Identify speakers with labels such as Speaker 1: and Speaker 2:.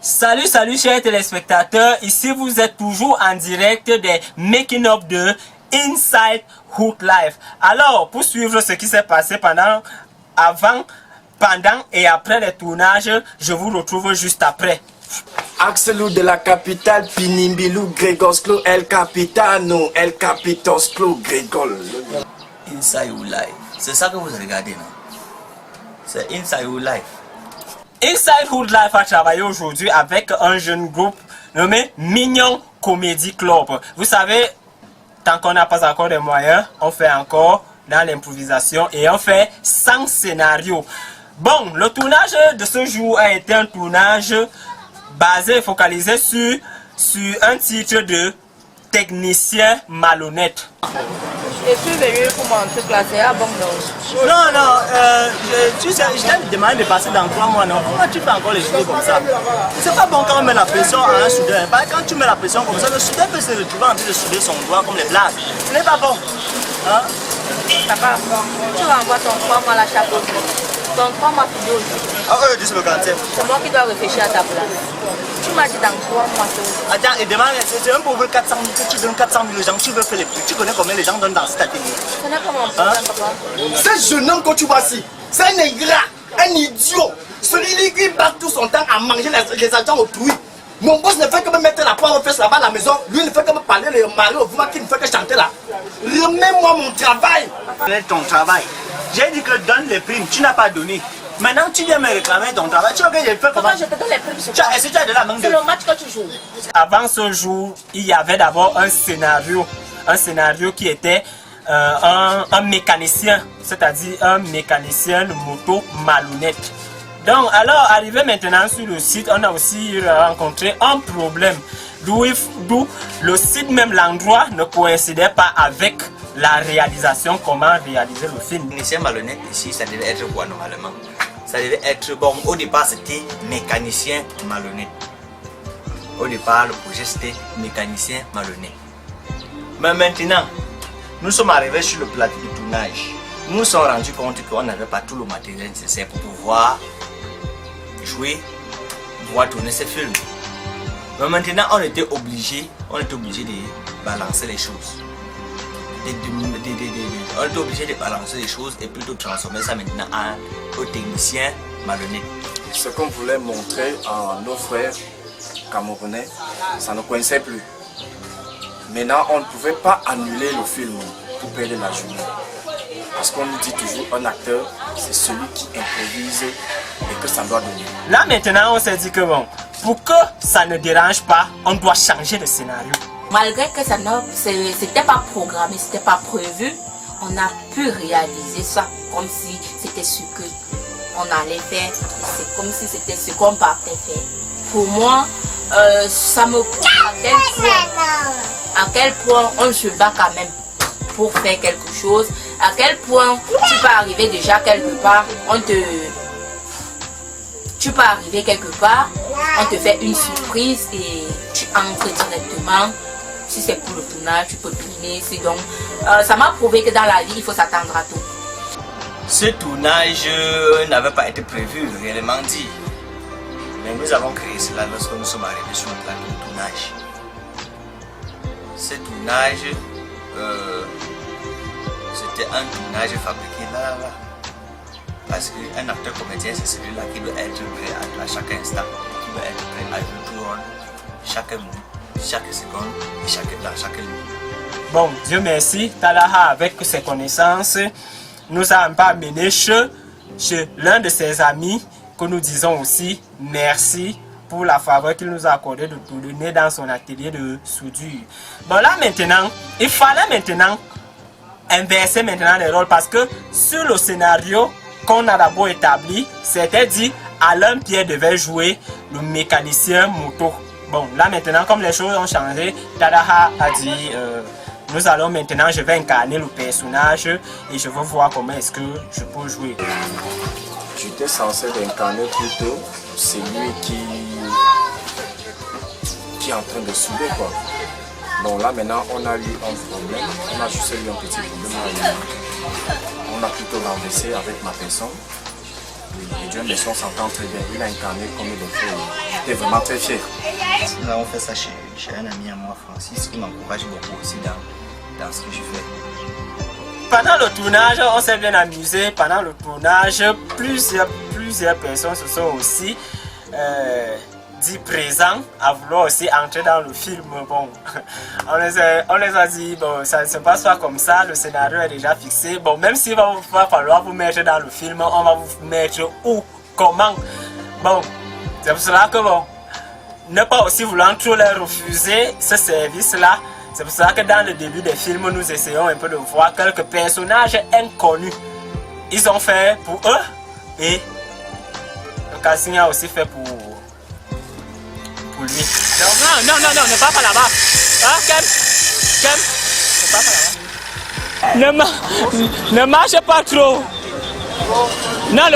Speaker 1: Salut, salut chers téléspectateurs, ici vous êtes toujours en direct des Making of de Inside Hood Life. Alors, pour suivre ce qui s'est passé avant et après les tournages, je vous retrouve juste après.
Speaker 2: Axelou de la capitale, Pinimbilou, Grégosclo, El Capitano, El Capitosclo, Grégol.
Speaker 3: Inside Hood Life, c'est ça que vous regardez, non? C'est Inside Hood Life.
Speaker 1: Inside Hood Life a travaillé aujourd'hui avec un jeune groupe nommé Mignon Comedy Club. Vous savez, tant qu'on n'a pas encore de moyens, on fait encore dans l'improvisation et on fait sans scénario. Bon, le tournage de ce jour a été un tournage basé et focalisé sur un titre de technicien malhonnête.
Speaker 4: Et tu es venu pour montrer que c'est à bon non?
Speaker 3: Non, tu sais, je t'ai demandé de passer dans 3 mois, non? Pourquoi tu fais encore les choses comme ça? C'est pas bon quand on met la pression à un soudeur. Quand tu mets la pression comme ça, le soudeur peut se retrouver en train de souder son doigt comme les blagues. Ce n'est pas bon. Hein?
Speaker 4: Papa, tu renvoies ton 3 mois à la chapeau. Ton 3 mois tu dois.
Speaker 3: Ah oui, dis le quantième.
Speaker 4: C'est moi qui dois réfléchir à ta place. Tu m'as dit dans 3 mois.
Speaker 3: Attends, et demande, c'est un pauvre 400 000 que tu donnes 400 000 aux gens, tu veux faire les prix. Tu connais combien les gens donnent dans cette atelier?
Speaker 4: Ce n'est pas mon problème, papa.
Speaker 2: Ce jeune homme que tu vois ici, c'est un ingrat, un idiot. Celui qui passe tout son temps à manger les agents autrui. Mon boss ne fait que me mettre la poire aux fesses là-bas à la maison. Lui ne fait que me parler le mari au voix qui ne fait que chanter là. Remets-moi mon travail.
Speaker 3: Ton travail. J'ai dit que donne les primes, tu n'as pas donné. Maintenant tu viens me réclamer ton travail. Tu veux que je le fais comment?
Speaker 4: Papa, je te donne les primes.
Speaker 3: Est-ce que tu as de la mangue?
Speaker 4: C'est le match que tu joues.
Speaker 1: Avant ce jour, il y avait d'abord un scénario qui était un mécanicien, c'est-à-dire un mécanicien de moto malhonnête. Donc, alors, arrivé maintenant sur le site, on a aussi rencontré un problème, d'où le site, même l'endroit, ne coïncidait pas avec la réalisation, comment réaliser le film.
Speaker 3: Mécanicien malhonnête ici, ça devait être quoi normalement? Ça devait être, bon, au départ c'était mécanicien malhonnête. Au départ, le projet c'était mécanicien malhonnête. Mais maintenant, nous sommes arrivés sur le plateau de tournage. Nous nous sommes rendus compte qu'on n'avait pas tout le matériel nécessaire pour pouvoir jouer, pouvoir tourner ces films. Mais maintenant, on était obligé de balancer les choses. On était obligé de balancer les choses et plutôt transformer ça maintenant en technicien malhonnête.
Speaker 2: Ce qu'on voulait montrer à nos frères camerounais, ça ne coïncidait plus. Maintenant, on ne pouvait pas annuler le film pour perdre la journée. Parce qu'on nous dit toujours, un acteur, c'est celui qui improvise et que ça doit donner.
Speaker 1: Là maintenant, on s'est dit que bon, pour que ça ne dérange pas, on doit changer de scénario.
Speaker 4: Malgré que ça c'était pas programmé, c'était pas prévu, on a pu réaliser ça comme si c'était ce que on allait faire. C'est comme si c'était ce qu'on partait faire. Pour moi, ça me prouve à quel point on se bat quand même pour faire quelque chose, à quel point tu peux arriver déjà quelque part, tu peux arriver quelque part, on te fait une surprise et tu entres directement. Si c'est pour le tournage, tu peux tourner. Donc, ça m'a prouvé que dans la vie, il faut s'attendre à tout.
Speaker 3: Ce tournage n'avait pas été prévu, réellement dit. Mais nous avons créé cela lorsque nous sommes arrivés sur le plateau de tournage. Ce tournage, c'était un tournage fabriqué là. Parce qu'un acteur comédien, c'est celui-là qui doit être prêt à chaque instant, qui doit être prêt à jouer tout le rôle, chaque minute, chaque seconde et dans chaque minute.
Speaker 1: Bon, Dieu merci, Talaha, avec ses connaissances, nous a un peu amené chez l'un de ses amis, que nous disons aussi merci pour la faveur qu'il nous a accordé de tourner dans son atelier de soudure. Bon là maintenant, il fallait maintenant inverser maintenant les rôles parce que sur le scénario qu'on a d'abord établi, c'était dit Alain Pierre devait jouer le mécanicien moto. Bon là maintenant comme les choses ont changé, Tadaha a dit nous allons maintenant, je vais incarner le personnage et je veux voir comment est-ce que je peux jouer.
Speaker 2: J'étais censé incarner plutôt celui qui est en train de souder quoi. Donc là maintenant on a eu un problème, on a juste eu un petit problème. On a plutôt renversé avec ma personne. Et Dieu merci, on s'entend très bien. Il a incarné comme il le faut. J'étais vraiment très fier.
Speaker 3: Nous avons fait ça chez un ami à moi, Francis, qui m'encourage beaucoup aussi dans ce que je fais.
Speaker 1: Pendant le tournage, on s'est bien amusé. Pendant le tournage, plusieurs personnes se sont aussi dit présents à vouloir aussi entrer dans le film. Bon, on les a dit, bon, ça ne se passe pas comme ça, le scénario est déjà fixé. Bon, même s'il va falloir vous mettre dans le film, on va vous mettre où, comment. Bon, c'est pour cela que bon, ne pas aussi vouloir trop leur refuser ce service-là. C'est pour cela que dans le début des films, nous essayons un peu de voir quelques personnages inconnus. Ils ont fait pour eux et le casting a aussi fait pour lui. Non, ne pas par là-bas. Ah, Kem, ne pas par là-bas. Ne marche pas trop. Non,